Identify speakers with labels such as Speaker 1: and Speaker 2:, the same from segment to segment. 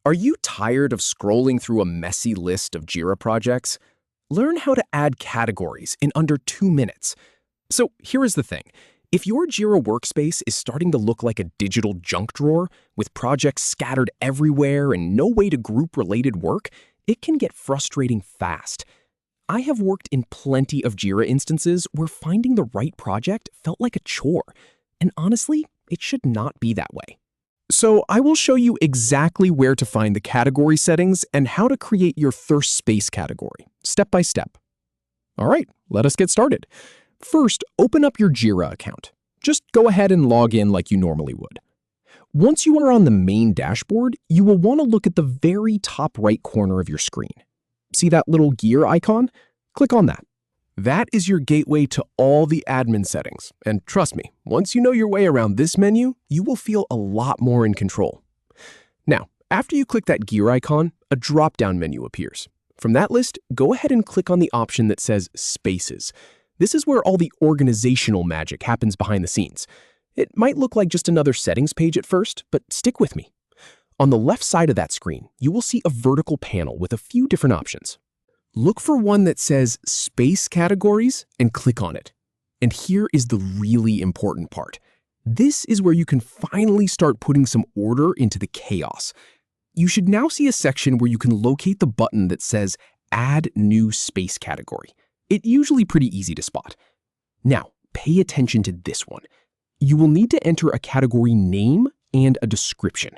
Speaker 1: Are you tired of scrolling through a messy list of Jira projects? Learn how to add categories in under 2 minutes. So here is the thing. If your Jira workspace is starting to look like a digital junk drawer with projects scattered everywhere and no way to group related work, it can get frustrating fast. I have worked in plenty of Jira instances where finding the right project felt like a chore. And honestly, it should not be that way. So I will show you exactly where to find the category settings and how to create your thirst space category, step by step. All right, let us get started. First, open up your Jira account. Just go ahead and log in like you normally would. Once you are on the main dashboard, you will want to look at the very top right corner of your screen. See that little gear icon? Click on that. That is your gateway to all the admin settings. And trust me, once you know your way around this menu, you will feel a lot more in control. Now, after you click that gear icon, a drop-down menu appears. From that list, go ahead and click on the option that says Spaces. This is where all the organizational magic happens behind the scenes. It might look like just another settings page at first, but stick with me. On the left side of that screen, you will see a vertical panel with a few different options. Look for one that says Space Categories and click on it. And here is the really important part. This is where you can finally start putting some order into the chaos. You should now see a section where you can locate the button that says Add New Space Category. It's usually pretty easy to spot. Now, pay attention to this one. You will need to enter a category name and a description.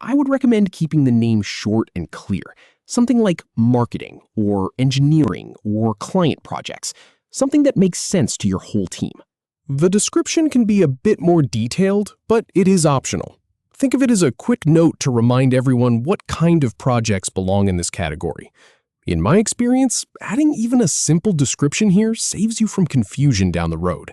Speaker 1: I would recommend keeping the name short and clear. Something like marketing or engineering or client projects, something that makes sense to your whole team. The description can be a bit more detailed, but it is optional. Think of it as a quick note to remind everyone what kind of projects belong in this category. In my experience, adding even a simple description here saves you from confusion down the road.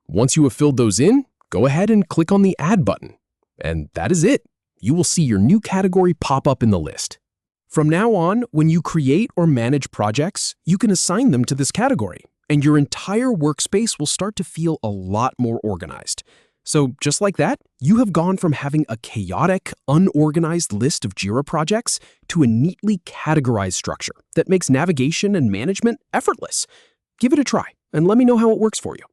Speaker 1: Once you have filled those in, go ahead and click on the Add button. And that is it. You will see your new category pop up in the list. From now on, when you create or manage projects, you can assign them to this category, and your entire workspace will start to feel a lot more organized. So just like that, you have gone from having a chaotic, unorganized list of Jira projects to a neatly categorized structure that makes navigation and management effortless. Give it a try, and let me know how it works for you.